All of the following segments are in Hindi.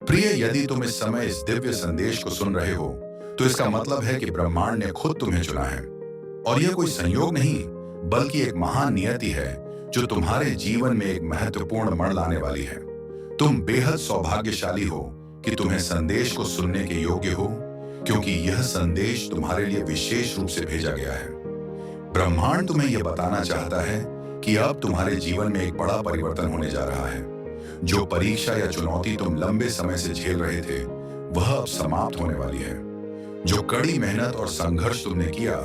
प्रिय, यदि तुम इस समय इस दिव्य संदेश को सुन रहे हो, तो इसका मतलब है कि ब्रह्मांड ने खुद तुम्हें चुना है। और यह कोई संयोग नहीं, बल्कि एक महान नियति है जो तुम्हारे जीवन में एक महत्वपूर्ण मोड़ लाने वाली है। तुम बेहद सौभाग्यशाली हो कि तुम्हें संदेश को सुनने के योग्य हो, क्योंकि यह संदेश तुम्हारे लिए विशेष रूप से भेजा गया है। ब्रह्मांड तुम्हें यह बताना चाहता है कि अब तुम्हारे जीवन में एक बड़ा परिवर्तन होने जा रहा है। जो परीक्षा या चुनौती तुम लंबे समय से झेल रहे थे, वह अब समाप्त होने वाली है। जो कड़ी मेहनत और संघर्ष तुमने किया,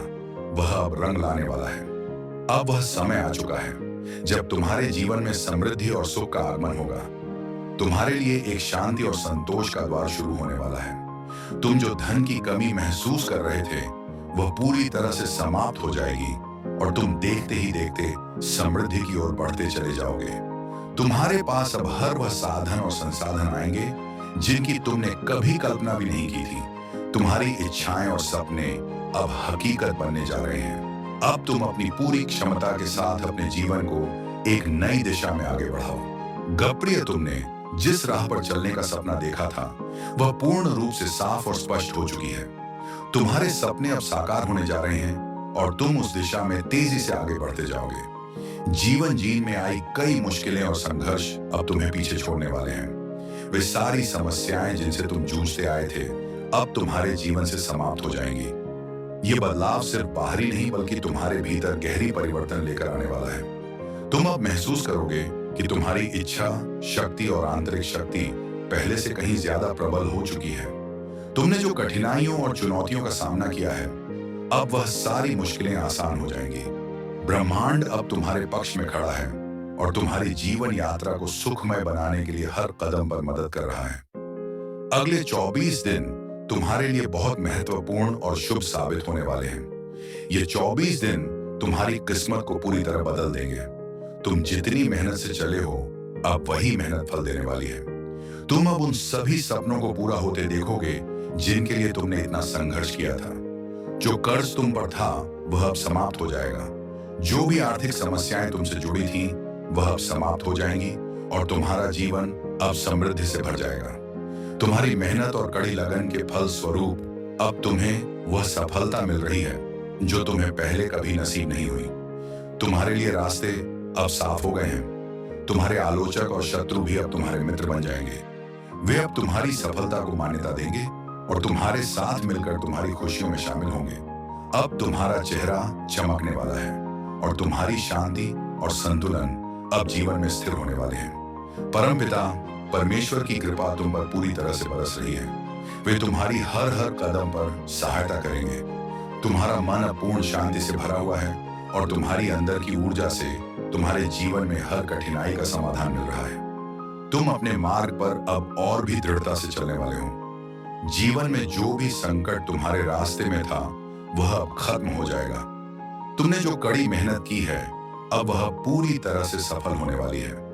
वह अब रंग लाने वाला है। अब वह समय आ चुका है जब तुम्हारे जीवन में समृद्धि और सुख का आगमन होगा। तुम्हारे लिए एक शांति और संतोष का द्वार शुरू होने वाला है। तुम जो धन की कमी महसूस कर रहे थे, वह पूरी तरह से समाप्त हो जाएगी और तुम देखते ही देखते समृद्धि की ओर बढ़ते चले जाओगे। तुम्हारे पास अब हर वह साधन और संसाधन आएंगे जिनकी तुमने कभी कल्पना भी नहीं की थी। तुम्हारी इच्छाएं और सपने अब हकीकत बनने जा रहे हैं। अब तुम अपनी पूरी क्षमता के साथ अपने जीवन को एक नई दिशा में आगे बढ़ाओ। गप्रिय, तुमने जिस राह पर चलने का सपना देखा था, वह पूर्ण रूप से साफ और स्पष्ट हो चुकी है। तुम्हारे सपने अब साकार होने जा रहे हैं और तुम उस दिशा में तेजी से आगे बढ़ते जाओगे। जीवन जीन में आई कई मुश्किलें और संघर्ष अब तुम्हें पीछे छोड़ने वाले हैं। वे सारी समस्याएं जिनसे तुम जूझते आए थे, अब तुम्हारे जीवन से समाप्त हो जाएंगी। ये बदलाव सिर्फ बाहरी नहीं, बल्कि तुम्हारे भीतर गहरी परिवर्तन लेकर आने वाला है। तुम अब महसूस करोगे कि तुम्हारी इच्छा शक्ति और आंतरिक शक्ति पहले से कहीं ज्यादा प्रबल हो चुकी है। तुमने जो कठिनाइयों और चुनौतियों का सामना किया है, अब वह सारी मुश्किलें आसान हो जाएंगी। ब्रह्मांड अब तुम्हारे पक्ष में खड़ा है और तुम्हारी जीवन यात्रा को सुखमय बनाने के लिए हर कदम पर मदद कर रहा है। अगले 24 दिन तुम्हारे लिए बहुत महत्वपूर्ण और शुभ साबित होने वाले हैं। ये 24 दिन तुम्हारी किस्मत को पूरी तरह बदल देंगे। तुम जितनी मेहनत से चले हो, अब वही मेहनत फल देने वाली है। तुम अब उन सभी सपनों को पूरा होते देखोगे जिनके लिए तुमने इतना संघर्ष किया था। जो कर्ज तुम पर था, वह अब समाप्त हो जाएगा। जो भी आर्थिक समस्याएं तुमसे जुड़ी थीं, वह अब समाप्त हो जाएंगी और तुम्हारा जीवन अब समृद्धि से भर जाएगा। तुम्हारी मेहनत और कड़ी लगन के फल स्वरूप अब तुम्हें वह सफलता मिल रही है जो तुम्हें पहले कभी नसीब नहीं हुई। तुम्हारे लिए रास्ते अब साफ हो गए हैं। तुम्हारे आलोचक और शत्रु भी अब तुम्हारे मित्र बन जाएंगे। वे अब तुम्हारी सफलता को मान्यता देंगे और तुम्हारे साथ मिलकर तुम्हारी खुशियों में शामिल होंगे। अब तुम्हारा चेहरा चमकने वाला है और तुम्हारी शांति और संतुलन अब जीवन में स्थिर होने वाले हैं। परमपिता परमेश्वर की कृपा तुम पर पूरी तरह से बरस रही है। वे तुम्हारी हर हर कदम पर सहायता करेंगे। तुम्हारा मन अब पूर्ण शांति से भरा हुआ है और तुम्हारी अंदर की ऊर्जा से तुम्हारे जीवन में हर कठिनाई का समाधान मिल रहा है। तुम अपने मार्ग पर अब और भी दृढ़ता से चलने वाले हो। जीवन में जो भी संकट तुम्हारे रास्ते में था, वह अब खत्म हो जाएगा। तुमने जो कड़ी मेहनत की है, अब वह पूरी तरह से सफल होने वाली है।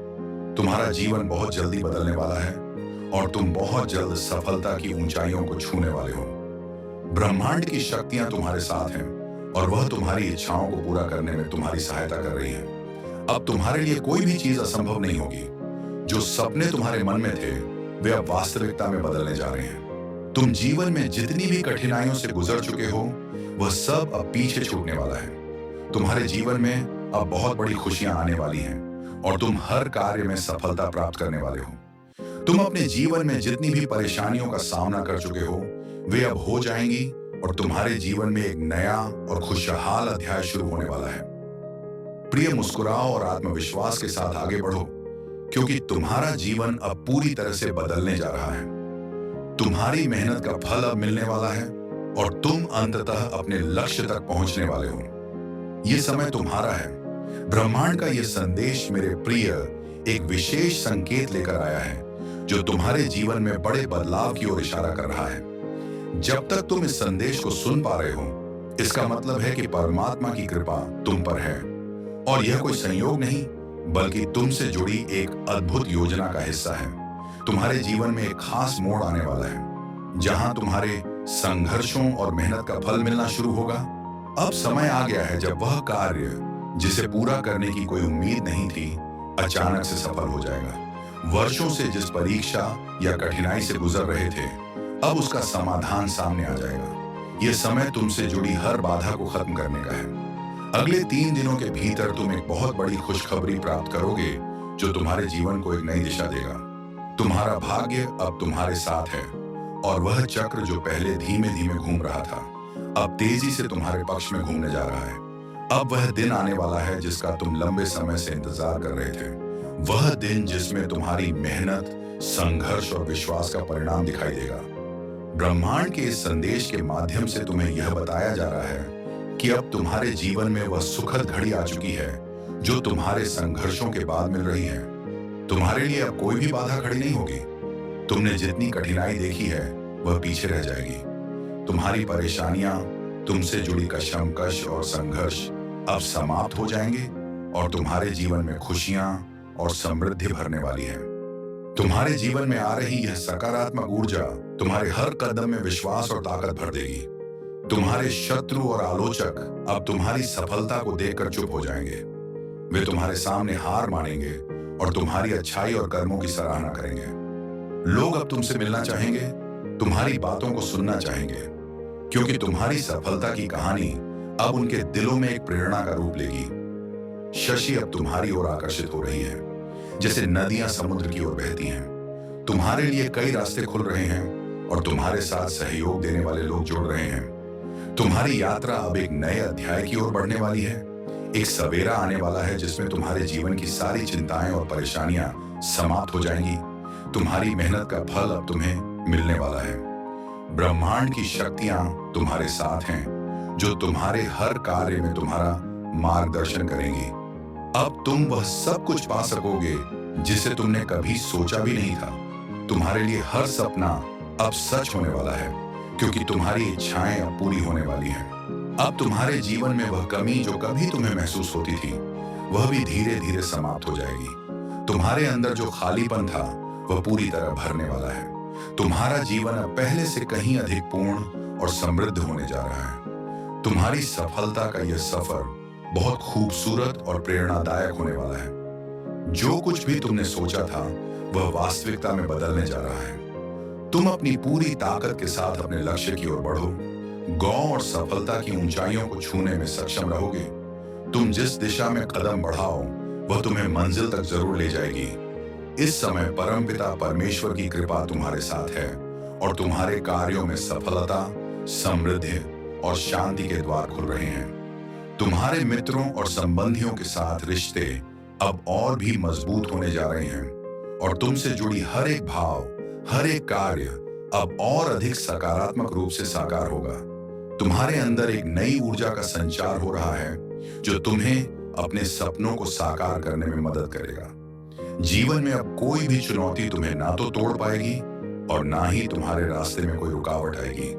तुम्हारा जीवन बहुत जल्दी बदलने वाला है और तुम बहुत जल्द सफलता की ऊंचाइयों को छूने वाले हो। ब्रह्मांड की शक्तियां तुम्हारे साथ हैं और वह तुम्हारी इच्छाओं को पूरा करने में तुम्हारी सहायता कर रही है। अब तुम्हारे लिए कोई भी चीज असंभव नहीं होगी। जो सपने तुम्हारे मन में थे, वे अब वास्तविकता में बदलने जा रहे हैं। तुम जीवन में जितनी भी कठिनाइयों से गुजर चुके हो, वह सब अब पीछे छूटने वाला है। तुम्हारे जीवन में अब बहुत बड़ी खुशियां आने वाली हैं और तुम हर कार्य में सफलता प्राप्त करने वाले हो। तुम अपने जीवन में जितनी भी परेशानियों का सामना कर चुके हो, वे अब हो जाएंगी और तुम्हारे जीवन में एक नया और खुशहाल अध्याय शुरू होने वाला है। प्रिय, मुस्कुराओ और आत्मविश्वास के साथ आगे बढ़ो, क्योंकि तुम्हारा जीवन अब पूरी तरह से बदलने जा रहा है। तुम्हारी मेहनत का फल अब मिलने वाला है और तुम अंततः अपने लक्ष्य तक पहुंचने वाले हो। ये समय तुम्हारा है। ब्रह्मांड का यह संदेश, मेरे प्रिय, एक विशेष संकेत लेकर आया है जो तुम्हारे जीवन में बड़े बदलाव की ओर इशारा कर रहा है। जब तक तुम इस संदेश को सुन पा रहे हो, इसका मतलब है कि परमात्मा की कृपा तुम पर है और यह कोई संयोग नहीं, बल्कि तुमसे जुड़ी एक अद्भुत योजना का हिस्सा है। तुम्हारे जीवन में एक खास मोड़ आने वाला है, जहां तुम्हारे संघर्षों और मेहनत का फल मिलना शुरू होगा। अब समय आ गया है जब वह कार्य जिसे पूरा करने की कोई उम्मीद नहीं थी, अचानक से सफल हो जाएगा। वर्षों से जिस परीक्षा या कठिनाई से गुजर रहे थे, अब उसका समाधान सामने आ जाएगा। यह समय तुमसे जुड़ी हर बाधा को खत्म करने का है। अगले 3 दिनों के भीतर तुम एक बहुत बड़ी खुशखबरी प्राप्त करोगे जो तुम्हारे जीवन को एक नई दिशा देगा। तुम्हारा भाग्य अब तुम्हारे साथ है और वह चक्र जो पहले धीमे धीमे घूम रहा था, अब तेजी से तुम्हारे पक्ष में घूमने जा रहा है। अब वह दिन आने वाला है जिसका तुम लंबे समय से इंतजार कर रहे थे। वह दिन जिसमें तुम्हारी मेहनत, संघर्ष और विश्वास का परिणाम दिखाई देगा। ब्रह्मांड के इस संदेश के माध्यम से तुम्हें यह बताया जा रहा है कि अब तुम्हारे जीवन में वह सुखद घड़ी आ चुकी है जो तुम्हारे संघर्षों के बाद मिल रही है। तुम्हारे लिए अब कोई भी बाधा खड़ी नहीं होगी। तुमने जितनी कठिनाई देखी है वह पीछे रह जाएगी। तुम्हारी परेशानियां, तुमसे जुड़ी कशमकश और संघर्ष अब समाप्त हो जाएंगे और तुम्हारे जीवन में खुशियां और समृद्धि भरने वाली है। तुम्हारे जीवन में आ रही यह सकारात्मक ऊर्जा तुम्हारे हर कदम में विश्वास और ताकत भर देगी। तुम्हारे शत्रु और आलोचक अब तुम्हारी सफलता को देखकर चुप हो जाएंगे। वे तुम्हारे सामने हार मानेंगे और तुम्हारी अच्छाई और कर्मों की सराहना करेंगे। लोग अब तुमसे मिलना चाहेंगे, तुम्हारी बातों को सुनना चाहेंगे, क्योंकि तुम्हारी सफलता की कहानी अब उनके दिलों में एक प्रेरणा का रूप लेगी। शशि अब तुम्हारी ओर आकर्षित हो रही है, जैसे नदियां समुद्र की ओर बहती हैं। तुम्हारे लिए कई रास्ते खुल रहे हैं और तुम्हारे साथ सहयोग देने वाले लोग जुड़ रहे हैं। तुम्हारी यात्रा अब एक नए अध्याय की ओर बढ़ने वाली है। एक सवेरा आने वाला है जिसमें तुम्हारे जीवन की सारी चिंताएं और परेशानियां समाप्त हो जाएंगी। तुम्हारी मेहनत का फल अब तुम्हें मिलने वाला है। ब्रह्मांड की शक्तियां तुम्हारे साथ हैं जो तुम्हारे हर कार्य में तुम्हारा मार्गदर्शन करेंगी। अब तुम वह सब कुछ पा सकोगे जिसे तुमने कभी सोचा भी नहीं था। तुम्हारे लिए हर सपना अब सच होने वाला है, क्योंकि तुम्हारी इच्छाएं अब पूरी होने वाली हैं। अब तुम्हारे जीवन में वह कमी जो कभी तुम्हें महसूस होती थी, वह भी धीरे धीरे समाप्त हो जाएगी। तुम्हारे अंदर जो खालीपन था वह पूरी तरह भरने वाला है। तुम्हारा जीवन अब पहले से कहीं अधिक पूर्ण और समृद्ध होने जा रहा है। तुम्हारी सफलता का यह सफर बहुत खूबसूरत और प्रेरणादायक होने वाला है। जो कुछ भी तुमने सोचा था वह वास्तविकता में बदलने जा रहा है। तुम अपनी पूरी ताकत के साथ अपने लक्ष्य की ओर बढ़ो। गौरव और सफलता की ऊंचाइयों को छूने में सक्षम रहोगे। तुम जिस दिशा में कदम बढ़ाओ वह तुम्हें मंजिल तक जरूर ले जाएगी। इस समय परमपिता परमेश्वर की कृपा तुम्हारे साथ है और तुम्हारे कार्यों में सफलता, समृद्धि और शांति के द्वार खुल रहे हैं। तुम्हारे मित्रों और संबंधियों के साथ रिश्ते अब और भी मजबूत होने जा रहे हैं और तुमसे जुड़ी हर एक भाव, हर एक कार्य अब और अधिक सकारात्मक रूप से साकार होगा। तुम्हारे अंदर एक नई ऊर्जा का संचार हो रहा है जो तुम्हें अपने सपनों को साकार करने में मदद करेगा। जीवन में अब कोई भी चुनौती तुम्हें ना तो तोड़ पाएगी और ना ही तुम्हारे रास्ते में कोई रुकावट आएगी।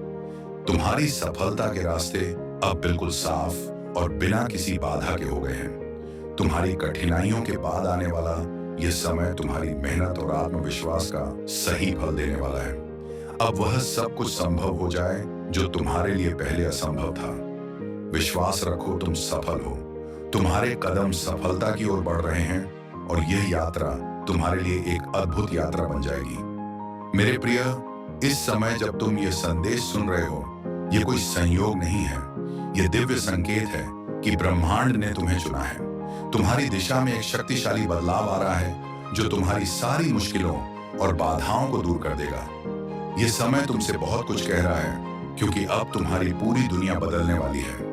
तुम्हारी सफलता के रास्ते अब बिल्कुल साफ और बिना किसी बाधा के हो गए हैं। तुम्हारी कठिनाइयों के बाद आने वाला यह समय तुम्हारी मेहनत और आत्मविश्वास का सही फल देने वाला है। अब वह सब कुछ संभव हो जाए जो तुम्हारे लिए पहले असंभव था। विश्वास रखो, तुम सफल हो। तुम्हारे कदम सफलता की ओर बढ़ रहे हैं और यह यात्रा तुम्हारे लिए एक अद्भुत यात्रा बन जाएगी। मेरे प्रिय, इस समय जब तुम यह संदेश सुन रहे हो, यह कोई संयोग नहीं है, यह दिव्य संकेत है कि ब्रह्मांड ने तुम्हें चुना है। तुम्हारी दिशा में एक शक्तिशाली बदलाव आ रहा है जो तुम्हारी सारी मुश्किलों और बाधाओं को दूर कर देगा। यह समय तुमसे बहुत कुछ कह रहा है, क्योंकि अब तुम्हारी पूरी दुनिया बदलने वाली है।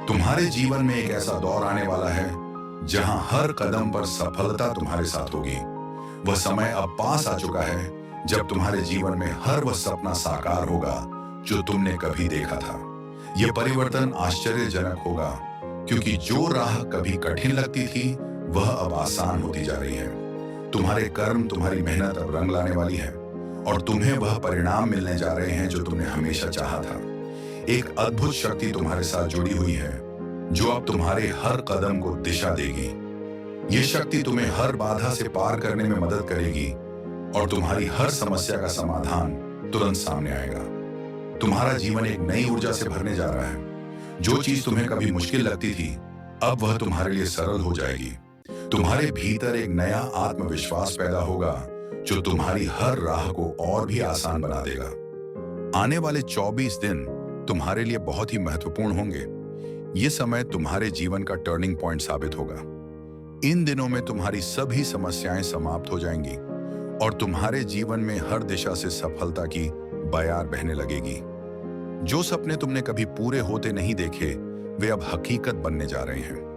तुम्हारे जीवन में एक ऐसा दौर आने वाला है जहां हर कदम पर सफलता तुम्हारे साथ होगी। वह समय अब पास आ चुका है जब तुम्हारे जीवन में हर वह सपना साकार होगा जो तुमने कभी देखा था। यह परिवर्तन आश्चर्यजनक होगा, क्योंकि जो राह कभी कठिन लगती थी वह अब आसान होती जा रही है। तुम्हारे कर्म, तुम्हारी मेहनत अब रंग लाने वाली है और तुम्हें वह परिणाम मिलने जा रहे हैं जो तुमने हमेशा चाहा था। एक अद्भुत शक्ति तुम्हारे साथ जुड़ी हुई है जो अब तुम्हारे हर कदम को दिशा देगी। यह शक्ति तुम्हें हर बाधा से पार करने में मदद करेगी और तुम्हारी हर समस्या का समाधान तुरंत सामने आएगा। तुम्हारा जीवन एक नई ऊर्जा से भरने जा रहा है। जो चीज तुम्हें कभी मुश्किल लगती थी, अब वह तुम्हारे लिए सरल हो जाएगी। तुम्हारे भीतर एक नया आत्मविश्वास पैदा होगा जो तुम्हारी हर राह को और भी आसान बना देगा। आने वाले 24 दिन तुम्हारे लिए बहुत ही महत्वपूर्ण होंगे। ये समय तुम्हारे जीवन का टर्निंग पॉइंट साबित होगा। इन दिनों में तुम्हारी सभी समस्याएं समाप्त हो जाएंगी और तुम्हारे जीवन में हर दिशा से सफलता की बयार बहने लगेगी। जो सपने तुमने कभी पूरे होते नहीं देखे, वे अब हकीकत बनने जा रहे हैं।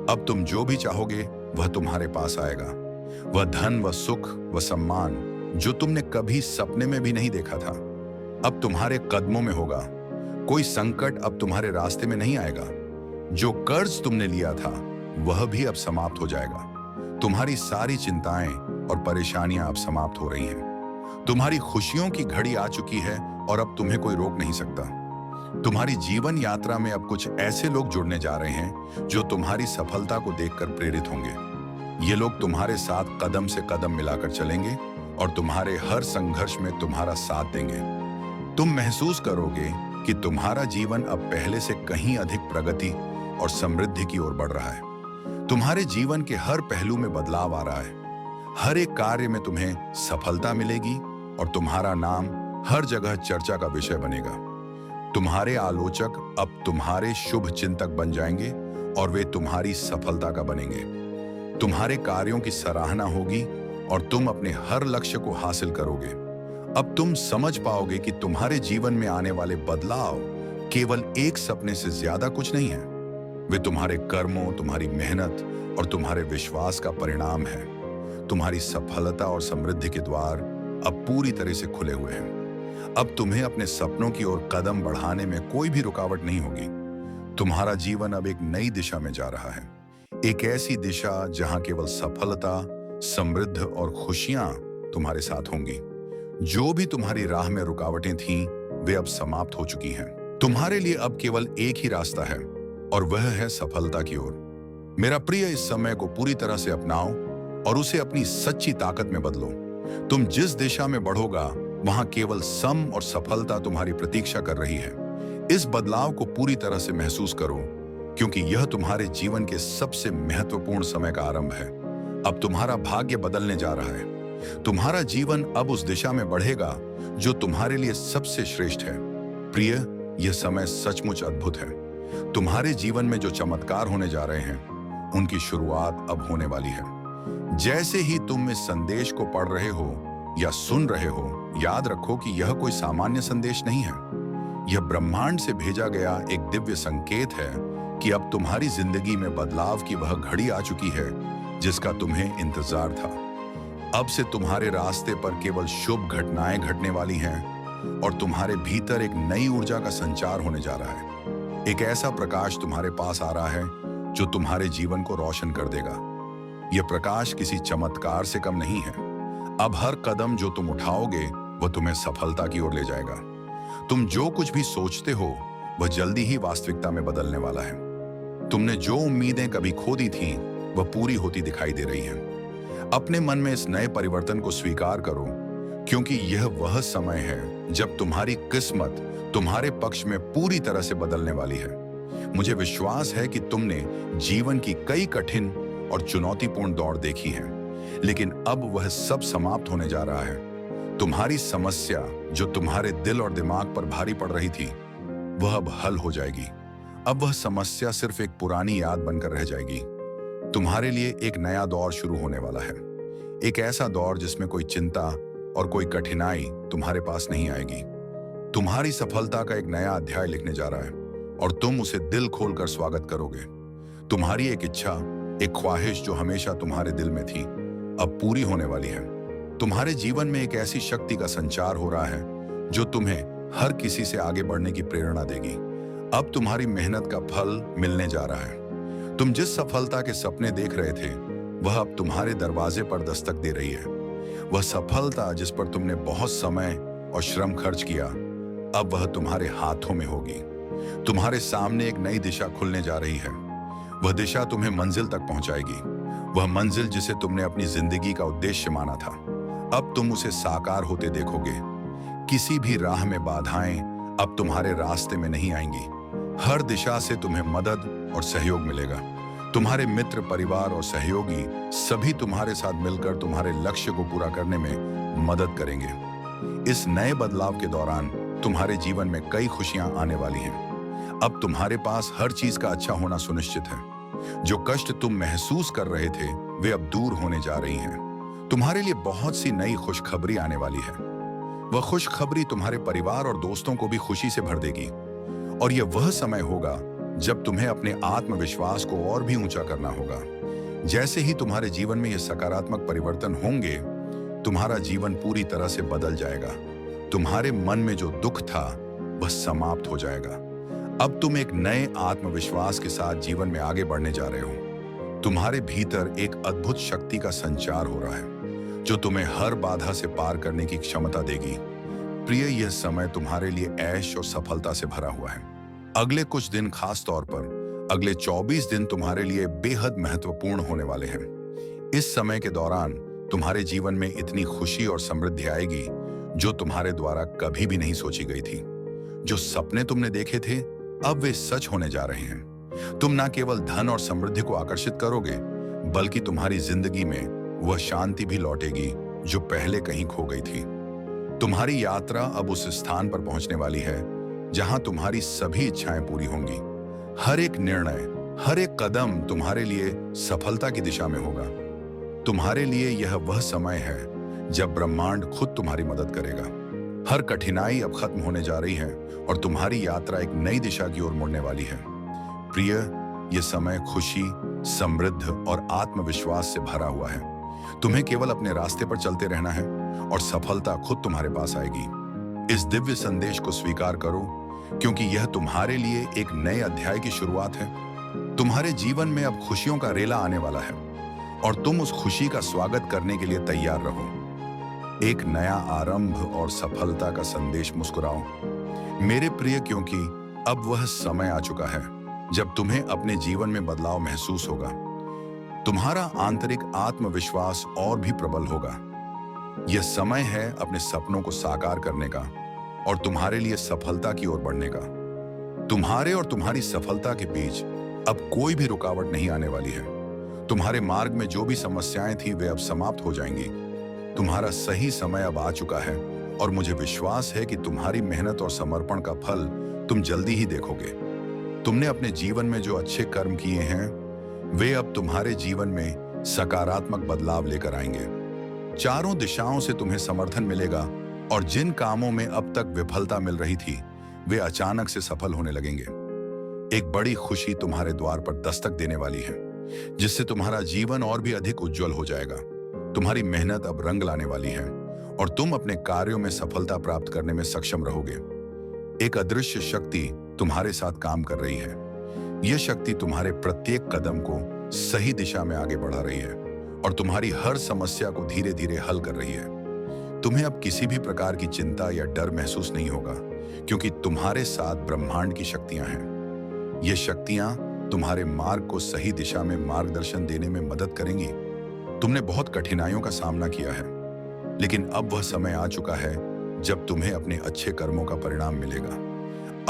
अब तुम जो भी चाहोगे वह तुम्हारे पास आएगा। वह धन, वह सुख, वह सम्मान जो तुमने कभी सपने में भी नहीं देखा था, अब तुम्हारे कदमों में होगा। कोई संकट अब तुम्हारे रास्ते में नहीं आएगा। जो कर्ज तुमने लिया था वह भी अब समाप्त हो जाएगा। तुम्हारी सारी चिंताएं और परेशानियां अब समाप्त हो रही हैं। तुम्हारी खुशियों की घड़ी आ चुकी है और अब तुम्हें कोई रोक नहीं सकता। तुम्हारी जीवन यात्रा में अब कुछ ऐसे लोग जुड़ने जा रहे हैं जो तुम्हारी सफलता को देखकर प्रेरित होंगे। ये लोग तुम्हारे साथ कदम से कदम मिलाकर चलेंगे और तुम्हारे हर संघर्ष में तुम्हारा साथ देंगे। तुम महसूस करोगे कि तुम्हारा जीवन अब पहले से कहीं अधिक प्रगति और समृद्धि की ओर बढ़ रहा है। तुम्हारे जीवन के हर पहलू में बदलाव आ रहा है। हर एक कार्य में तुम्हें सफलता मिलेगी और तुम्हारा नाम हर जगह चर्चा का विषय बनेगा। तुम्हारे आलोचक अब तुम्हारे शुभ चिंतक बन जाएंगे और वे तुम्हारी सफलता का बनेंगे। तुम्हारे कार्यों की सराहना होगी और तुम अपने हर लक्ष्य को हासिल करोगे। अब तुम समझ पाओगे कि तुम्हारे जीवन में आने वाले बदलाव केवल एक सपने से ज्यादा कुछ नहीं है। वे तुम्हारे कर्मों, तुम्हारी मेहनत और तुम्हारे विश्वास का परिणाम है। तुम्हारी सफलता और समृद्धि के द्वार अब पूरी तरह से खुले हुए हैं। अब तुम्हें अपने सपनों की ओर कदम बढ़ाने में कोई भी रुकावट नहीं होगी। तुम्हारा जीवन अब एक नई दिशा में जा रहा है, एक ऐसी दिशा जहां केवल सफलता, समृद्ध और खुशियां तुम्हारे साथ होंगी। जो भी तुम्हारी राह में रुकावटें थीं, वे अब समाप्त हो चुकी हैं। तुम्हारे लिए अब केवल एक ही रास्ता है और वह है सफलता की ओर। मेरा प्रिय, इस समय को पूरी तरह से अपनाओ और उसे अपनी सच्ची ताकत में बदलो। तुम जिस दिशा में बढ़ोगा वहां केवल सम और सफलता तुम्हारी प्रतीक्षा कर रही है। इस बदलाव को पूरी तरह से महसूस करो, क्योंकि यह तुम्हारे जीवन के सबसे महत्वपूर्ण समय का आरंभ है। अब तुम्हारा भाग्य बदलने जा रहा है। तुम्हारा जीवन अब उस दिशा में बढ़ेगा जो तुम्हारे लिए सबसे श्रेष्ठ है। प्रिय, यह समय सचमुच अद्भुत है। तुम्हारे जीवन में जो चमत्कार होने जा रहे हैं, उनकी शुरुआत अब होने वाली है। जैसे ही तुम इस संदेश को पढ़ रहे हो या सुन रहे हो, याद रखो कि यह कोई सामान्य संदेश नहीं है। यह ब्रह्मांड से भेजा गया एक दिव्य संकेत है कि अब तुम्हारी जिंदगी में बदलाव की वह घड़ी आ चुकी है जिसका तुम्हें इंतजार था। अब से तुम्हारे रास्ते पर केवल शुभ घटनाएं घटने वाली हैं और तुम्हारे भीतर एक नई ऊर्जा का संचार होने जा रहा है। एक ऐसा प्रकाश तुम्हारे पास आ रहा है जो तुम्हारे जीवन को रोशन कर देगा। यह प्रकाश किसी चमत्कार से कम नहीं है। अब हर कदम जो तुम उठाओगे वह तुम्हें सफलता की ओर ले जाएगा। तुम जो कुछ भी सोचते हो वह जल्दी ही वास्तविकता में बदलने वाला है। तुमने जो उम्मीदें कभी खो दी थीं, वह पूरी होती दिखाई दे रही हैं। अपने मन में इस नए परिवर्तन को स्वीकार करो, क्योंकि यह वह समय है जब तुम्हारी किस्मत तुम्हारे पक्ष में पूरी तरह से बदलने वाली है। मुझे विश्वास है कि तुमने जीवन की कई कठिन और चुनौतीपूर्ण दौड़ देखी है, लेकिन अब वह सब समाप्त होने जा रहा है। तुम्हारी समस्या जो तुम्हारे दिल और दिमाग पर भारी पड़ रही थी, वह अब हल हो जाएगी। अब वह समस्या सिर्फ एक पुरानी याद बनकर रह जाएगी। तुम्हारे लिए एक नया दौर शुरू होने वाला है, एक ऐसा दौर जिसमें कोई चिंता और कोई कठिनाई तुम्हारे पास नहीं आएगी। तुम्हारी सफलता का एक नया अध्याय लिखने जा रहा है और तुम उसे दिल खोलकर स्वागत करोगे। तुम्हारी एक इच्छा, एक ख्वाहिश जो हमेशा तुम्हारे दिल में थी, अब पूरी होने वाली है। तुम्हारे जीवन में एक ऐसी शक्ति का संचार हो रहा है जो तुम्हें हर किसी से आगे बढ़ने की प्रेरणा देगी। अब तुम्हारी मेहनत का फल मिलने जा रहा है। तुम जिस सफलता के सपने देख रहे थे, वह अब तुम्हारे दरवाजे पर दस्तक दे रही है। वह सफलता जिस पर तुमने बहुत समय और श्रम खर्च किया, अब वह तुम्हारे हाथों में होगी। तुम्हारे सामने एक नई दिशा खुलने जा रही है। वह दिशा तुम्हें मंजिल तक पहुंचाएगी। वह मंजिल जिसे तुमने अपनी जिंदगी का उद्देश्य माना था, अब तुम उसे साकार होते देखोगे। किसी भी राह में बाधाएं अब तुम्हारे रास्ते में नहीं आएंगी। हर दिशा से तुम्हें मदद और सहयोग मिलेगा। तुम्हारे मित्र, परिवार और सहयोगी सभी तुम्हारे साथ मिलकर तुम्हारे लक्ष्य को पूरा करने में मदद करेंगे। इस नए बदलाव के दौरान तुम्हारे जीवन में कई खुशियां आने वाली हैं। अब तुम्हारे पास हर चीज का अच्छा होना सुनिश्चित है। जो कष्ट तुम महसूस कर रहे थे वे अब दूर होने जा रही हैं। तुम्हारे लिए बहुत सी नई खुशखबरी आने वाली है। वह खुशखबरी तुम्हारे परिवार और दोस्तों को भी खुशी से भर देगी। और यह वह समय होगा जब तुम्हें अपने आत्मविश्वास को और भी ऊंचा करना होगा। जैसे ही तुम्हारे जीवन में ये सकारात्मक परिवर्तन होंगे, तुम्हारा जीवन पूरी तरह से बदल जाएगा। तुम्हारे मन में जो दुख था वह समाप्त हो जाएगा। अब तुम एक नए आत्मविश्वास के साथ जीवन में आगे बढ़ने जा रहे हो। तुम्हारे भीतर एक अद्भुत शक्ति का संचार हो रहा है जो तुम्हें हर बाधा से पार करने की क्षमता देगी। प्रिय, यह समय तुम्हारे लिए ऐश और सफलता से भरा हुआ है। अगले कुछ दिन, खास तौर पर अगले 24 दिन तुम्हारे लिए बेहद महत्वपूर्ण होने वाले हैं। इस समय के दौरान तुम्हारे जीवन में इतनी खुशी और समृद्धि आएगी जो तुम्हारे द्वारा कभी भी नहीं सोची गई थी। जो सपने तुमने देखे थे अब वे सच होने जा रहे हैं। तुम न केवल धन और समृद्धि को आकर्षित करोगे, बल्कि तुम्हारी जिंदगी में वह शांति भी लौटेगी जो पहले कहीं खो गई थी। तुम्हारी यात्रा अब उस स्थान पर पहुंचने वाली है जहां तुम्हारी सभी इच्छाएं पूरी होंगी। हर एक निर्णय, हर एक कदम तुम्हारे लिए सफलता की दिशा में होगा। तुम्हारे लिए यह वह समय है जब ब्रह्मांड खुद तुम्हारी मदद करेगा। हर कठिनाई अब खत्म होने जा रही है और तुम्हारी यात्रा एक नई दिशा की ओर मुड़ने वाली है। प्रिय, यह समय खुशी, समृद्ध और आत्मविश्वास से भरा हुआ है। तुम्हें केवल अपने रास्ते पर चलते रहना है और सफलता खुद तुम्हारे पास आएगी। इस दिव्य संदेश को स्वीकार करो, क्योंकि यह तुम्हारे लिए एक नए अध्याय की शुरुआत है। तुम्हारे जीवन में अब खुशियों का रेला आने वाला है और तुम उस खुशी का स्वागत करने के लिए तैयार रहो। एक नया आरंभ और सफलता का संदेश मुस्कुराओ मेरे प्रिय, क्योंकि अब वह समय आ चुका है जब तुम्हें अपने जीवन में बदलाव महसूस होगा। तुम्हारा आंतरिक आत्मविश्वास और भी प्रबल होगा। यह समय है अपने सपनों को साकार करने का और तुम्हारे लिए सफलता की ओर बढ़ने का। तुम्हारे और तुम्हारी सफलता के बीच अब कोई भी रुकावट नहीं आने वाली है। तुम्हारे मार्ग में जो भी समस्याएं थी वे अब समाप्त हो जाएंगी। तुम्हारा सही समय अब आ चुका है और मुझे विश्वास है कि तुम्हारी मेहनत और समर्पण का फल तुम जल्दी ही देखोगे। तुमने अपने जीवन में जो अच्छे कर्म किए हैं वे अब तुम्हारे जीवन में सकारात्मक बदलाव लेकर आएंगे। चारों दिशाओं से तुम्हें समर्थन मिलेगा और जिन कामों में अब तक विफलता मिल रही थी वे अचानक से सफल होने लगेंगे। एक बड़ी खुशी तुम्हारे द्वार पर दस्तक देने वाली है, जिससे तुम्हारा जीवन और भी अधिक उज्जवल हो जाएगा। तुम्हारी मेहनत अब रंग लाने वाली है और तुम अपने कार्यों में सफलता प्राप्त करने में सक्षम रहोगे। एक अदृश्य शक्ति तुम्हारे साथ काम कर रही है। यह शक्ति तुम्हारे प्रत्येक कदम को सही दिशा में आगे बढ़ा रही है और तुम्हारी हर समस्या को धीरे धीरे हल कर रही है। तुम्हें अब किसी भी प्रकार की चिंता या डर महसूस नहीं होगा, क्योंकि तुम्हारे साथ ब्रह्मांड की शक्तियां हैं। ये शक्तियां तुम्हारे मार्ग को सही दिशा में मार्गदर्शन देने में मदद करेंगी। तुमने बहुत कठिनाइयों का सामना किया है, लेकिन अब वह समय आ चुका है जब तुम्हें अपने अच्छे कर्मों का परिणाम मिलेगा।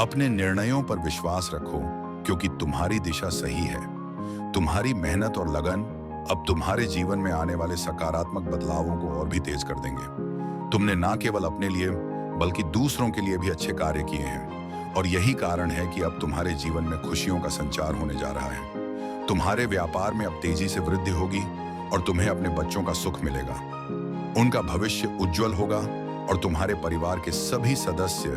अपने निर्णयों पर विश्वास रखो, क्योंकि तुम्हारी दिशा सही है। तुम्हारी मेहनत और लगन अब तुम्हारे जीवन में आने वाले सकारात्मक बदलावों को और भी तेज कर देंगे। तुमने ना केवल अपने लिए बल्कि दूसरों के लिए भी अच्छे कार्य किए हैं और यही कारण है कि अब तुम्हारे जीवन में खुशियों का संचार होने जा रहा है। तुम्हारे व्यापार में अब तेजी से वृद्धि होगी और तुम्हें अपने बच्चों का सुख मिलेगा। उनका भविष्य उज्जवल होगा और तुम्हारे परिवार के सभी सदस्य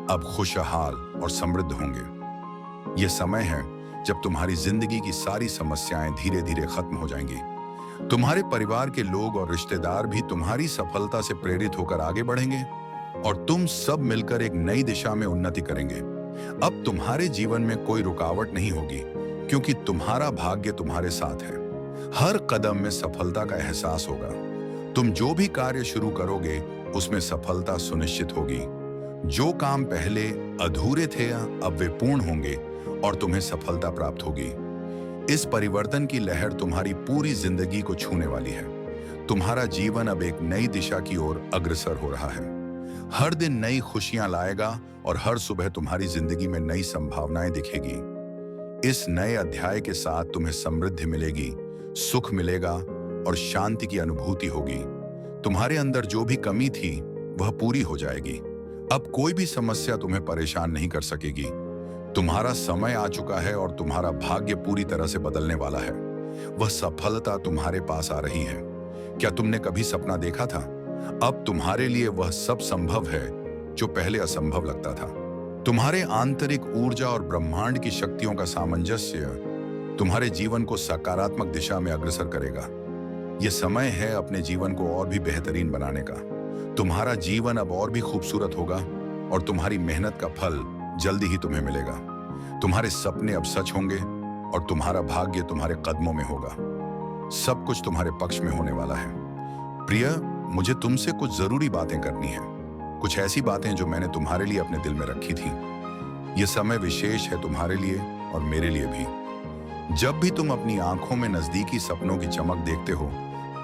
अब खुशहाल और समृद्ध होंगे। यह समय है जब तुम्हारी जिंदगी की सारी समस्याएं धीरे धीरे खत्म हो जाएंगी। तुम्हारे परिवार के लोग और रिश्तेदार भी तुम्हारी सफलता से प्रेरित होकर आगे बढ़ेंगे और तुम सब मिलकर एक नई दिशा में उन्नति करेंगे। अब तुम्हारे जीवन में कोई रुकावट नहीं होगी, क्योंकि तुम्हारा भाग्य तुम्हारे साथ है। हर कदम में सफलता का एहसास होगा। तुम जो भी कार्य शुरू करोगे उसमें सफलता सुनिश्चित होगी। जो काम पहले अधूरे थे अब वे पूर्ण होंगे और तुम्हें सफलता प्राप्त होगी। इस परिवर्तन की लहर तुम्हारी पूरी जिंदगी को छूने वाली है। तुम्हारा जीवन अब एक नई दिशा की ओर अग्रसर हो रहा है। हर दिन नई खुशियां लाएगा और हर सुबह तुम्हारी जिंदगी में नई संभावनाएं दिखेगी। इस नए अध्याय के साथ तुम्हें समृद्धि मिलेगी, सुख मिलेगा और शांति की अनुभूति होगी। तुम्हारे अंदर जो भी कमी थी वह पूरी हो जाएगी। अब कोई भी समस्या तुम्हें परेशान नहीं कर सकेगी। तुम्हारा समय आ चुका है और तुम्हारा भाग्य पूरी तरह से बदलने वाला है। वह सफलता तुम्हारे पास आ रही है। क्या तुमने कभी सपना देखा था? अब तुम्हारे लिए वह सब संभव है जो पहले असंभव लगता था। तुम्हारे आंतरिक ऊर्जा और ब्रह्मांड की शक्तियों का सामंजस्य तुम्हारे जीवन को सकारात्मक दिशा में अग्रसर करेगा। यह समय है अपने जीवन को और भी बेहतरीन बनाने का। तुम्हारा जीवन अब और भी खूबसूरत होगा और तुम्हारी मेहनत का फल जल्दी ही तुम्हें मिलेगा। तुम्हारे सपने अब सच होंगे और तुम्हारा भाग्य तुम्हारे कदमों में होगा। सब कुछ तुम्हारे पक्ष में होने वाला है। प्रिय, मुझे तुमसे कुछ जरूरी बातें करनी है, कुछ ऐसी बातें जो मैंने तुम्हारे लिए अपने दिल में रखी थी। यह समय विशेष है तुम्हारे लिए और मेरे लिए भी। जब भी तुम अपनी आंखों में नजदीकी सपनों की चमक देखते हो,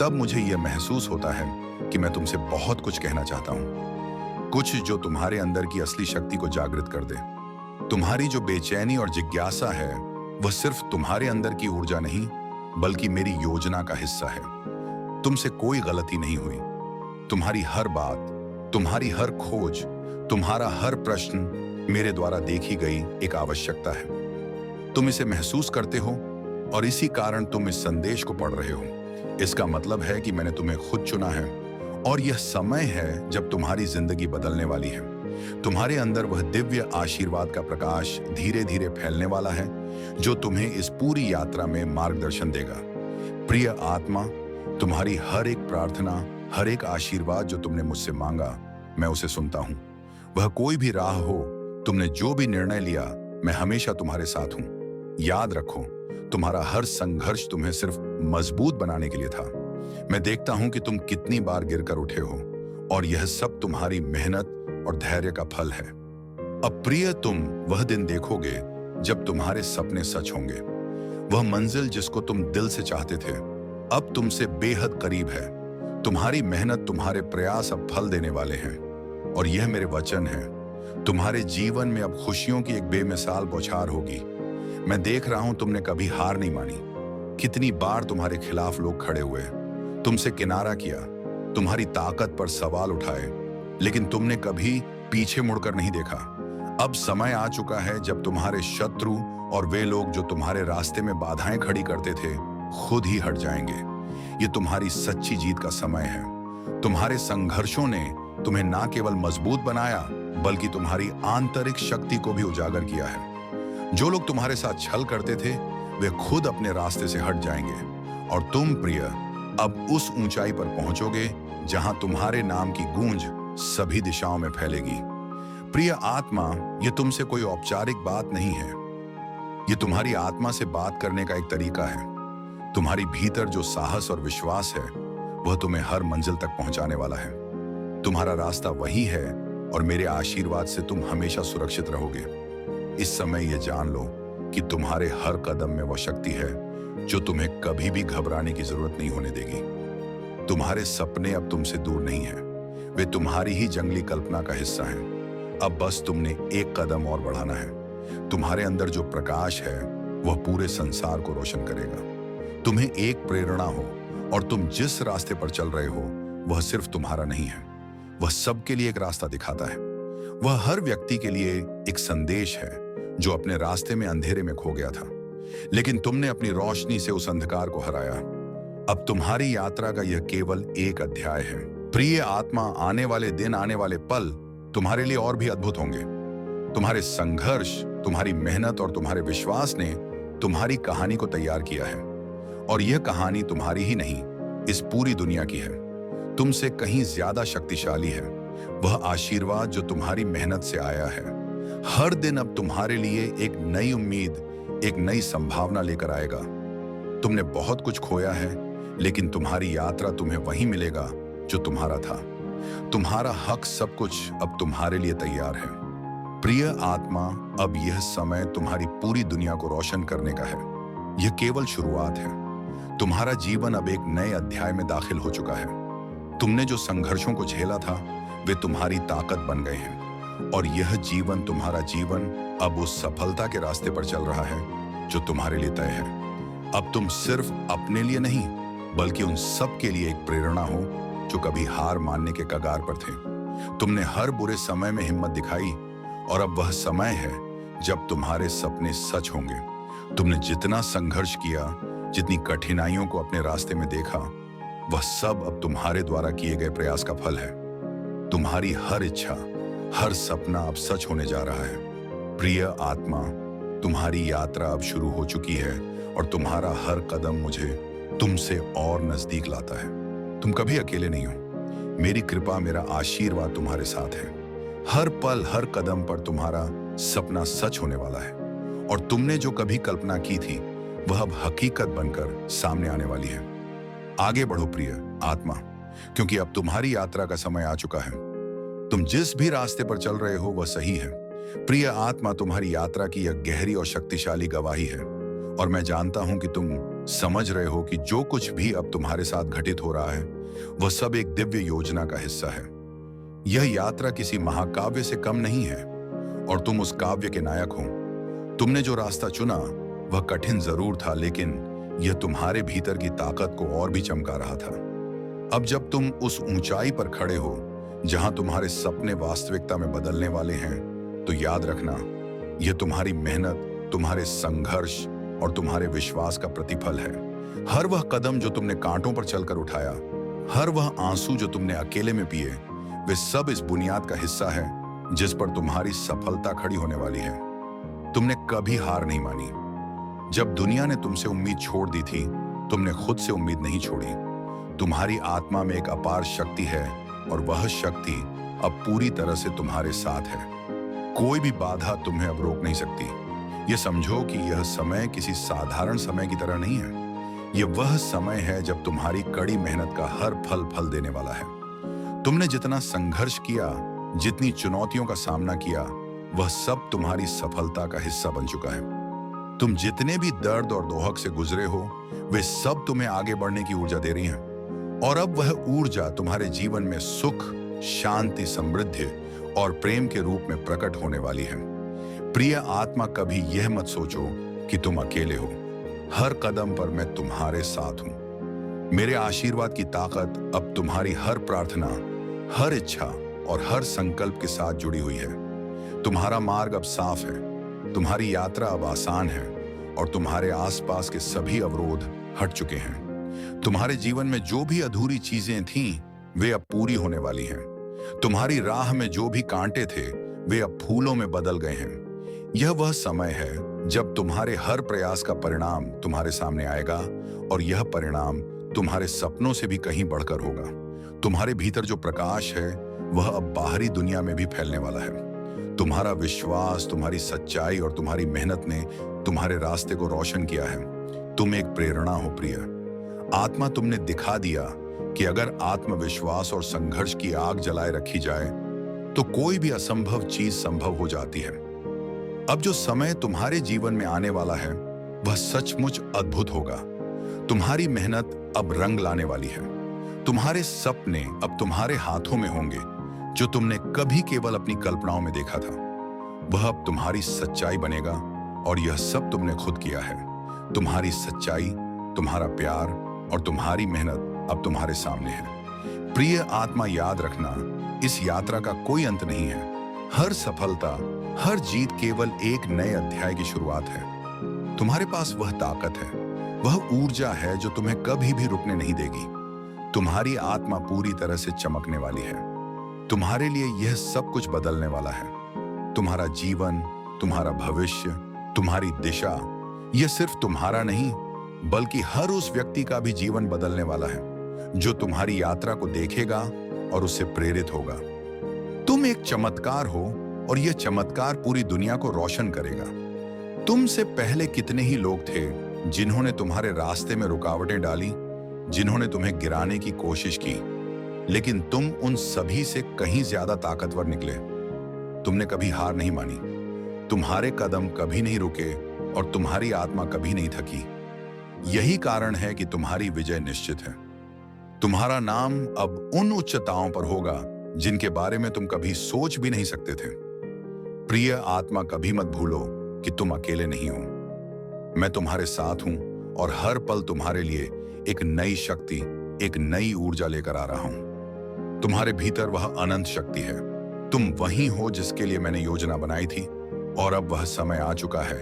तब मुझे यह महसूस होता है कि मैं तुमसे बहुत कुछ कहना चाहता हूं, कुछ जो तुम्हारे अंदर की असली शक्ति को जागृत कर दे। तुम्हारी जो बेचैनी और जिज्ञासा है वह सिर्फ तुम्हारे अंदर की ऊर्जा नहीं बल्कि मेरी योजना का हिस्सा है। तुमसे कोई गलती नहीं हुई। तुम्हारी हर बात, तुम्हारी हर खोज, तुम्हारा हर प्रश्न मेरे द्वारा देखी गई एक आवश्यकता है। तुम इसे महसूस करते हो और इसी कारण तुम इस संदेश को पढ़ रहे हो। इसका मतलब है कि मैंने तुम्हें खुद चुना है और यह समय है जब तुम्हारी जिंदगी बदलने वाली है। तुम्हारे अंदर वह दिव्य आशीर्वाद का प्रकाश धीरे धीरे फैलने वाला है जो तुम्हें इस पूरी यात्रा में मार्गदर्शन देगा। प्रिय आत्मा, तुम्हारी हर एक प्रार्थना, हर एक आशीर्वाद जो तुमने मुझसे मांगा, मैं उसे सुनता हूं। वह कोई भी राह हो, तुमने जो भी निर्णय लिया, मैं हमेशा तुम्हारे साथ हूं। याद रखो, तुम्हारा हर संघर्ष तुम्हें सिर्फ मजबूत बनाने के लिए था। मैं देखता हूं कि तुम कितनी बार गिरकर उठे हो और यह सब तुम्हारी मेहनत और धैर्य का फल है। अब प्रिय, तुम वह दिन देखोगे जब तुम्हारे सपने सच होंगे। वह मंजिल जिसको तुम दिल से चाहते थे अब तुमसे बेहद करीब है। तुम्हारी मेहनत, तुम्हारे प्रयास अब फल देने वाले हैं और यह मेरे वचन है। तुम्हारे जीवन में अब खुशियों की एक बेमिसाल बौछार होगी। मैं देख रहा हूं तुमने कभी हार नहीं मानी। कितनी बार तुम्हारे खिलाफ लोग खड़े हुए, तुमसे किनारा किया, तुम्हारी ताकत पर सवाल उठाए, लेकिन तुमने कभी पीछे मुड़कर नहीं देखा। अब समय आ चुका है जब तुम्हारे शत्रु और वे लोग जो तुम्हारे रास्ते में बाधाएं खड़ी करते थे खुद ही हट जाएंगे। ये तुम्हारी सच्ची जीत का समय है। तुम्हारे संघर्षों ने तुम्हें ना केवल मजबूत बनाया बल्कि तुम्हारी आंतरिक शक्ति को भी उजागर किया है। जो लोग तुम्हारे साथ छल करते थे वे खुद अपने रास्ते से हट जाएंगे और तुम प्रिय अब उस ऊंचाई पर पहुंचोगे जहां तुम्हारे नाम की गूंज सभी दिशाओं में फैलेगी। प्रिय आत्मा, यह तुमसे कोई औपचारिक बात नहीं है। यह तुम्हारी आत्मा से बात करने का एक तरीका है। तुम्हारी भीतर जो साहस और विश्वास है वह तुम्हें हर मंजिल तक पहुंचाने वाला है। तुम्हारा रास्ता वही है और मेरे आशीर्वाद से तुम हमेशा सुरक्षित रहोगे। इस समय यह जान लो कि तुम्हारे हर कदम में वह शक्ति है जो तुम्हें कभी भी घबराने की जरूरत नहीं होने देगी। तुम्हारे सपने अब तुमसे दूर नहीं हैं, वे तुम्हारी ही जंगली कल्पना का हिस्सा हैं। अब बस तुमने एक कदम और बढ़ाना है। तुम्हारे अंदर जो प्रकाश है वह पूरे संसार को रोशन करेगा। तुम्हें एक प्रेरणा हो और तुम जिस रास्ते पर चल रहे हो वह सिर्फ तुम्हारा नहीं है, वह सबके लिए एक रास्ता दिखाता है। वह हर व्यक्ति के लिए एक संदेश है जो अपने रास्ते में अंधेरे में खो गया था, लेकिन तुमने अपनी रोशनी से उस अंधकार को हराया। अब तुम्हारी यात्रा का यह केवल एक अध्याय है। प्रिय आत्मा, आने वाले दिन, आने वाले पल तुम्हारे लिए और भी अद्भुत होंगे। तुम्हारे संघर्ष, तुम्हारी मेहनत और तुम्हारे विश्वास ने तुम्हारी कहानी को तैयार किया है और यह कहानी तुम्हारी ही नहीं, इस पूरी दुनिया की है। तुमसे कहीं ज्यादा शक्तिशाली है वह आशीर्वाद जो तुम्हारी मेहनत से आया है। हर दिन अब तुम्हारे लिए एक नई उम्मीद, एक नई संभावना लेकर आएगा। तुमने बहुत कुछ खोया है लेकिन तुम्हारी यात्रा तुम्हें वही मिलेगा जो तुम्हारा था। तुम्हारा हक, सब कुछ अब तुम्हारे लिए तैयार है। प्रिय आत्मा, अब यह समय तुम्हारी पूरी दुनिया को रोशन करने का है। यह केवल शुरुआत है। तुम्हारा जीवन अब एक नए अध्याय में दाखिल हो चुका है। तुमने जो संघर्षों को झेला था वे तुम्हारी ताकत बन गए हैं और यह जीवन, तुम्हारा जीवन अब उस सफलता के रास्ते पर चल रहा है जो तुम्हारे लिए तय है। अब तुम सिर्फ अपने लिए नहीं, बल्कि उन सब के लिए एक प्रेरणा हो जो कभी हार मानने के कगार पर थे। तुमने हर बुरे समय में हिम्मत दिखाई, और अब वह समय है जब तुम्हारे सपने सच होंगे। तुमने जितना संघर्ष किया, जितनी कठिनाइयों को अपने रास्ते में देखा, वह सब अब तुम्हारे द्वारा किए गए प्रयास का फल है। तुम्हारी हर इच्छा, हर सपना अब सच होने जा रहा है। प्रिय आत्मा, तुम्हारी यात्रा अब शुरू हो चुकी है, और तुम्हारा हर कदम मुझे तुमसे और नजदीक लाता है। तुम कभी अकेले नहीं हो। मेरी कृपा, मेरा आशीर्वाद तुम्हारे साथ है। हर पल, हर कदम पर तुम्हारा सपना सच होने वाला है, और तुमने जो कभी कल्पना की थी वह अब हकीकत बनकर सामने आने वाली है। आगे बढ़ो प्रिय आत्मा, क्योंकि अब तुम्हारी यात्रा का समय आ चुका है। तुम जिस भी रास्ते पर चल रहे हो वह सही है। प्रिय आत्मा, तुम्हारी यात्रा की यह गहरी और शक्तिशाली गवाही है, और मैं जानता हूं कि तुम समझ रहे हो कि जो कुछ भी अब तुम्हारे साथ घटित हो रहा है वह सब एक दिव्य योजना का हिस्सा है। यह यात्रा किसी महाकाव्य से कम नहीं है, और तुम उस काव्य के नायक हो। तुमने जो रास्ता चुना वह कठिन जरूर था, लेकिन यह तुम्हारे भीतर की ताकत को और भी चमका रहा था। अब जब तुम उस ऊंचाई पर खड़े हो जहां तुम्हारे सपने वास्तविकता में बदलने वाले हैं, तो याद रखना, यह तुम्हारी मेहनत, तुम्हारे संघर्ष और तुम्हारे विश्वास का प्रतिफल है। हर वह कदम जो तुमने कांटों पर चलकर उठाया, हर वह आंसू जो तुमने अकेले में पिए, वे सब इस बुनियाद का हिस्सा है जिस पर तुम्हारी सफलता खड़ी होने वाली है। तुमने कभी हार नहीं मानी। जब दुनिया ने तुमसे उम्मीद छोड़ दी थी, तुमने खुद से उम्मीद नहीं छोड़ी। तुम्हारी आत्मा में एक अपार शक्ति है, और वह शक्ति अब पूरी तरह से तुम्हारे साथ है। कोई भी बाधा तुम्हें अब रोक नहीं सकती। ये समझो कि यह समय किसी साधारण समय की तरह नहीं है। यह वह समय है जब तुम्हारी कड़ी मेहनत का हर फल देने वाला है। तुमने जितना संघर्ष किया, जितनी चुनौतियों का सामना किया, वह सब तुम्हारी सफलता का हिस्सा बन चुका है। तुम जितने भी दर्द और दोहक से गुजरे हो, वे सब तुम्हें आगे बढ़ने की ऊर्जा दे रही हैं। और अब वह ऊर्जा तुम्हारे जीवन में सुख, शांति, समृद्धि और प्रेम के रूप में प्रकट होने वाली है। प्रिय आत्मा, कभी यह मत सोचो कि तुम अकेले हो। हर कदम पर मैं तुम्हारे साथ हूं। मेरे आशीर्वाद की ताकत अब तुम्हारी हर प्रार्थना, हर इच्छा और हर संकल्प के साथ जुड़ी हुई है। तुम्हारा मार्ग अब साफ है, तुम्हारी यात्रा अब आसान है, और तुम्हारे आसपास के सभी अवरोध हट चुके हैं। तुम्हारे जीवन में जो भी अधूरी चीजें थीं, वे अब पूरी होने वाली हैं। तुम्हारी राह में जो भी कांटे थे, वे अब फूलों में बदल गए हैं। यह वह समय है जब तुम्हारे हर प्रयास का परिणाम तुम्हारे सामने आएगा, और यह परिणाम तुम्हारे सपनों से भी कहीं बढ़कर होगा। तुम्हारे भीतर जो प्रकाश है वह अब बाहरी दुनिया में भी फैलने वाला है। तुम्हारा विश्वास, तुम्हारी सच्चाई और तुम्हारी मेहनत ने तुम्हारे रास्ते को रोशन किया है। तुम एक प्रेरणा हो प्रिय आत्मा। तुमने दिखा दिया कि अगर आत्मविश्वास और संघर्ष की आग जलाए रखी जाए तो कोई भी असंभव चीज संभव हो जाती है। अब जो समय तुम्हारे जीवन में आने वाला है वह सचमुच अद्भुत होगा। तुम्हारी मेहनत अब रंग लाने वाली है। तुम्हारे सपने अब तुम्हारे हाथों में होंगे। जो तुमने कभी केवल अपनी कल्पनाओं में देखा था, वह अब तुम्हारी सच्चाई बनेगा, और यह सब तुमने खुद किया है। तुम्हारी सच्चाई, तुम्हारा प्यार और तुम्हारी मेहनत अब तुम्हारे सामने है। प्रिय आत्मा, याद रखना, इस यात्रा का कोई अंत नहीं है। हर सफलता, हर जीत केवल एक नए अध्याय की शुरुआत है। तुम्हारे पास वह ताकत है, वह ऊर्जा है जो तुम्हें कभी भी रुकने नहीं देगी। तुम्हारी आत्मा पूरी तरह से चमकने वाली है। तुम्हारे लिए यह सब कुछ बदलने वाला है। तुम्हारा जीवन, तुम्हारा भविष्य, तुम्हारी दिशा, यह सिर्फ तुम्हारा नहीं बल्कि हर उस व्यक्ति का भी जीवन बदलने वाला है जो तुम्हारी यात्रा को देखेगा और उससे प्रेरित होगा। तुम एक चमत्कार हो, और यह चमत्कार पूरी दुनिया को रोशन करेगा। तुमसे पहले कितने ही लोग थे जिन्होंने तुम्हारे रास्ते में रुकावटें डाली, जिन्होंने तुम्हें गिराने की कोशिश की, लेकिन तुम उन सभी से कहीं ज्यादा ताकतवर निकले। तुमने कभी हार नहीं मानी, तुम्हारे कदम कभी नहीं रुके, और तुम्हारी आत्मा कभी नहीं थकी। यही कारण है कि तुम्हारी विजय निश्चित है। तुम्हारा नाम अब उन उच्चताओं पर होगा जिनके बारे में तुम कभी सोच भी नहीं सकते थे। प्रिय आत्मा, कभी मत भूलो कि तुम अकेले नहीं हो। मैं तुम्हारे साथ हूं और हर पल तुम्हारे लिए एक नई शक्ति, एक नई ऊर्जा लेकर आ रहा हूं। तुम्हारे भीतर वह अनंत शक्ति है। तुम वही हो जिसके लिए मैंने योजना बनाई थी, और अब वह समय आ चुका है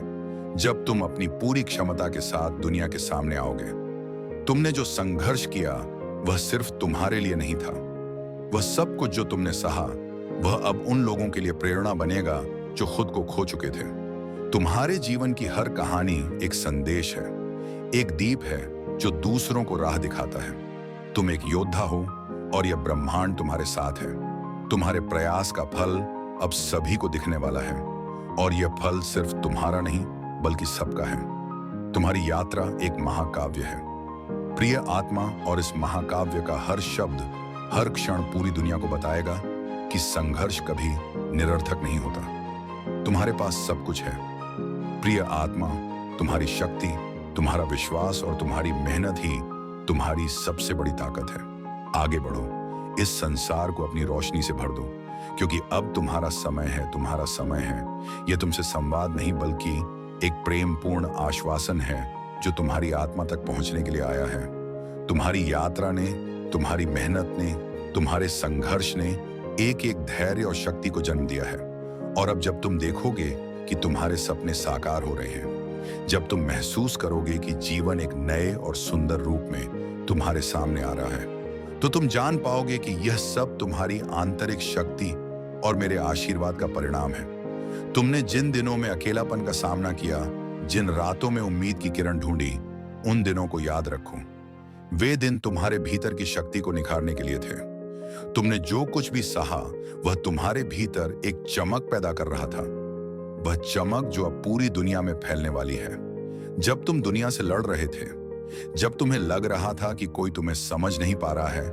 जब तुम अपनी पूरी क्षमता के साथ दुनिया के सामने आओगे। तुमने जो संघर्ष किया वह सिर्फ तुम्हारे लिए नहीं था। वह सब कुछ जो तुमने सहा वह अब उन लोगों के लिए प्रेरणा बनेगा जो खुद को खो चुके थे। तुम्हारे जीवन की हर कहानी एक संदेश है, एक दीप है जो दूसरों को राह दिखाता है। तुम एक योद्धा हो और यह ब्रह्मांड तुम्हारे साथ है। तुम्हारे प्रयास का फल अब सभी को दिखने वाला है, और यह फल सिर्फ तुम्हारा नहीं बल्कि सबका है। तुम्हारी यात्रा एक महाकाव्य है प्रिय आत्मा, और इस महाकाव्य का हर शब्द, हर क्षण पूरी दुनिया को बताएगा कि संघर्ष कभी निरर्थक नहीं होता। तुम्हारे पास सब कुछ है प्रिय आत्मा। तुम्हारी शक्ति, तुम्हारा विश्वास और तुम्हारी मेहनत ही तुम्हारी सबसे बड़ी ताकत है। आगे बढ़ो, इस संसार को अपनी रोशनी से भर दो, क्योंकि अब तुम्हारा समय है। तुम्हारा समय है। यह तुमसे संवाद नहीं बल्कि एक प्रेमपूर्ण आश्वासन है जो तुम्हारी आत्मा तक पहुंचने के लिए आया है। तुम्हारी यात्रा ने, तुम्हारी मेहनत ने, तुम्हारे संघर्ष ने एक एक धैर्य और शक्ति को जन्म दिया है। और अब जब तुम देखोगे कि तुम्हारे सपने साकार हो रहे हैं, जब तुम महसूस करोगे कि जीवन एक नए और सुंदर रूप में तुम्हारे सामने आ रहा है, तो तुम जान पाओगे कि यह सब तुम्हारी आंतरिक शक्ति और मेरे आशीर्वाद का परिणाम है। तुमने जिन दिनों में अकेलापन का सामना किया, जिन रातों में उम्मीद की किरण ढूंढी, उन दिनों को याद रखो। वे दिन तुम्हारे भीतर की शक्ति को निखारने के लिए थे। तुमने जो कुछ भी सहा वह तुम्हारे भीतर एक चमक पैदा कर रहा था, वह चमक जो अब पूरी दुनिया में फैलने वाली है। जब तुम दुनिया से लड़ रहे थे, जब तुम्हें लग रहा था कि कोई तुम्हें समझ नहीं पा रहा है,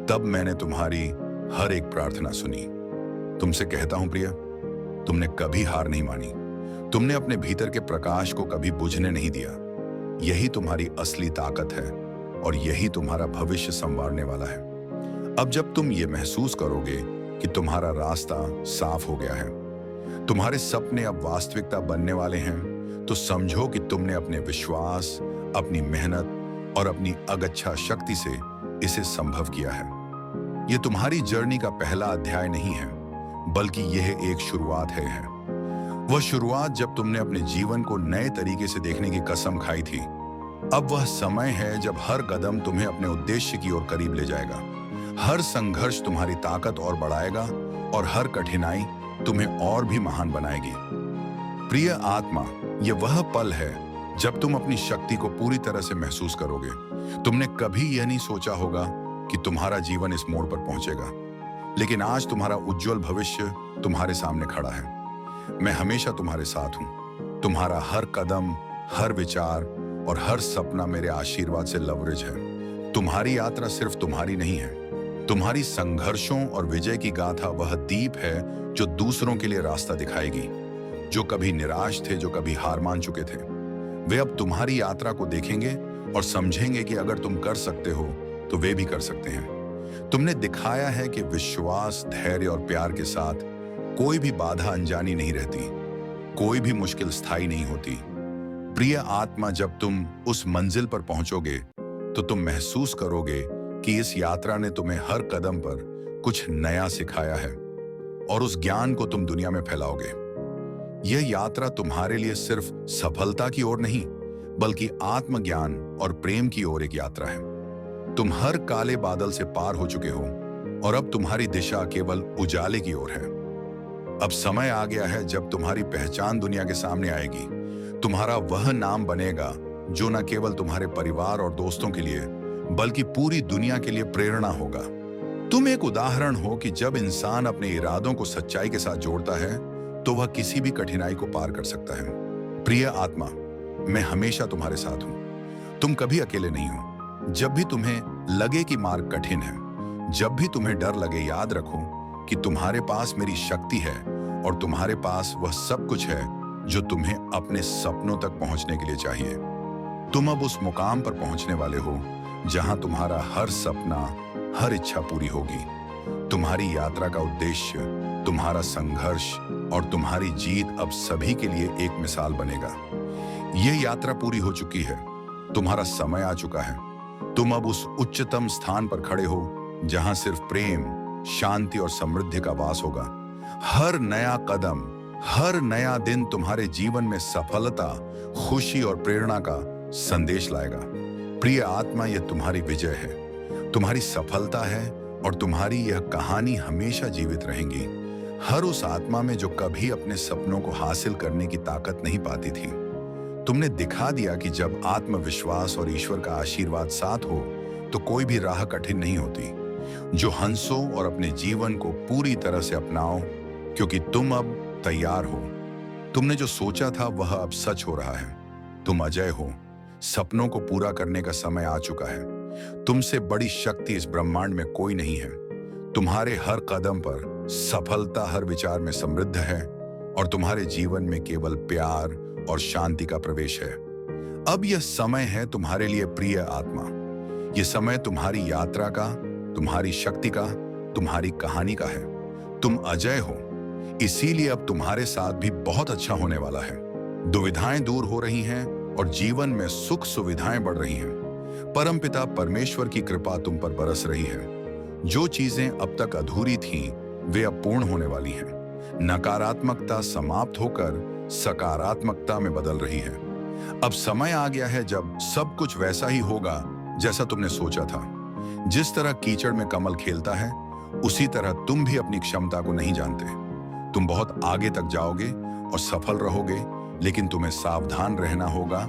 तब मैंने तुम्हारी हर एक प्रार्थना सुनी। तुमसे कहता हूं प्रिय, तुमने कभी हार नहीं मानी। तुमने अपने भीतर के प्रकाश को कभी बुझने नहीं दिया। यही तुम्हारी असली ताकत है और यही तुम्हारा भविष्य संवारने वाला है। अब जब तुम ये महसूस करोगे कि तुम्हारा रास्ता साफ हो गया है, तुम्हारे सपने अब वास्तविकता बनने वाले हैं, तो समझो कि तुमने अपने विश्वास, अपनी मेहनत और अपनी अगच्छा शक्ति से इसे संभव किया है। यह तुम्हारी जर्नी का पहला अध्याय नहीं है, बल्कि यह एक शुरुआत है। वह शुरुआत जब तुमने अपने जीवन को नए तरीके से देखने की कसम खाई थी। अब वह समय है जब हर कदम तुम्हें अपने उद्देश्य की ओर करीब ले जाएगा। हर संघर्ष तुम्हारी ताकत और बढ़ाएगा और हर कठिनाई तुम्हें और भी महान बनाएगी। प्रिय आत्मा, यह वह पल है जब तुम अपनी शक्ति को पूरी तरह से महसूस करोगे। तुमने कभी यह नहीं सोचा होगा कि तुम्हारा जीवन इस मोड़ पर पहुंचेगा, लेकिन आज तुम्हारा उज्जवल भविष्य तुम्हारे सामने खड़ा है। मैं हमेशा तुम्हारे साथ हूं। तुम्हारा हर कदम, हर विचार और हर सपना मेरे आशीर्वाद से लवरेज है। तुम्हारी यात्रा सिर्फ तुम्हारी नहीं है, तुम्हारी संघर्षों और विजय की गाथा वह दीप है जो दूसरों के लिए रास्ता दिखाएगी। जो कभी निराश थे, जो कभी हार मान चुके थे, वे अब तुम्हारी यात्रा को देखेंगे और समझेंगे कि अगर तुम कर सकते हो तो वे भी कर सकते हैं। तुमने दिखाया है कि विश्वास, धैर्य और प्यार के साथ कोई भी बाधा अनजानी नहीं रहती, कोई भी मुश्किल स्थायी नहीं होती। प्रिय आत्मा, जब तुम उस मंजिल पर पहुंचोगे तो तुम महसूस करोगे कि इस यात्रा ने तुम्हें हर कदम पर कुछ नया सिखाया है, और उस ज्ञान को तुम दुनिया में फैलाओगे। यह यात्रा तुम्हारे लिए सिर्फ सफलता की ओर नहीं, बल्कि आत्मज्ञान और प्रेम की ओर एक यात्रा है। तुम हर काले बादल से पार हो चुके हो और अब तुम्हारी दिशा केवल उजाले की ओर है। अब समय आ गया है जब तुम्हारी पहचान दुनिया के सामने आएगी। तुम्हारा वह नाम बनेगा जो न केवल तुम्हारे परिवार और दोस्तों के लिए बल्कि पूरी दुनिया के लिए प्रेरणा होगा। तुम एक उदाहरण हो कि जब इंसान अपने इरादों को सच्चाई के साथ जोड़ता है तो वह किसी भी कठिनाई को पार कर सकता है। प्रिय आत्मा, मैं हमेशा तुम्हारे साथ हूं। तुम कभी अकेले नहीं हो। जब भी तुम्हें लगे कि मार्ग कठिन है, जब भी तुम्हें डर लगे, याद रखो कि तुम्हारे पास मेरी शक्ति है और तुम्हारे पास वह सब कुछ है जो तुम्हें अपने सपनों तक पहुंचने के लिए चाहिए। तुम अब उस मुकाम पर पहुंचने वाले हो जहां तुम्हारा हर सपना, हर इच्छा पूरी होगी। तुम्हारी यात्रा का उद्देश्य, तुम्हारा संघर्ष और तुम्हारी जीत अब सभी के लिए एक मिसाल बनेगा। ये यात्रा पूरी हो चुकी है, तुम्हारा समय आ चुका है। तुम अब उस उच्चतम स्थान पर खड़े हो जहां सिर्फ प्रेम, शांति और समृद्धि का वास होगा। हर नया कदम, हर नया दिन तुम्हारे जीवन में सफलता, खुशी और प्रेरणा का संदेश लाएगा। प्रिय आत्मा, यह तुम्हारी विजय है, तुम्हारी सफलता है और तुम्हारी यह कहानी हमेशा जीवित रहेंगी। हर उस आत्मा में जो कभी अपने सपनों को हासिल करने की ताकत नहीं पाती थी। तुमने दिखा दिया कि जब आत्मविश्वास और ईश्वर का आशीर्वाद साथ हो तो कोई भी राह कठिन नहीं होती। जो हंसो और अपने जीवन को पूरी तरह से अपनाओ, क्योंकि तुम अब तैयार हो। तुमने जो सोचा था वह अब सच हो रहा है। तुम अजय हो, सपनों को पूरा करने का समय आ चुका है। तुमसे बड़ी शक्ति इस ब्रह्मांड में कोई नहीं है। तुम्हारे हर कदम पर सफलता हर विचार में समृद्ध है और तुम्हारे जीवन में केवल प्यार और शांति का प्रवेश है। अब यह समय है तुम्हारे लिए प्रिय आत्मा। यह समय तुम्हारी यात्रा का, तुम्हारी शक्ति का, तुम्हारी कहानी का है। तुम अजय हो, इसीलिए अब तुम्हारे साथ भी बहुत अच्छा होने वाला है। दुविधाएं दूर हो रही हैं और जीवन में सुख सुविधाएं बढ़ रही हैं। परमपिता परमेश्वर की कृपा तुम पर बरस रही है। जो चीजें अब तक अधूरी थीं, वे अब पूर्ण होने वाली हैं। नकारात्मकता समाप्त होकर सकारात्मकता में बदल रही है। अब समय आ गया है जब सब कुछ वैसा ही होगा जैसा तुमने सोचा था। जिस तरह कीचड़ में कमल खेलता है, उसी तरह तुम भी अपनी क्षमता को नहीं जानते। तुम बहुत आगे तक जाओगे और सफल रहोगे, लेकिन तुम्हें सावधान रहना होगा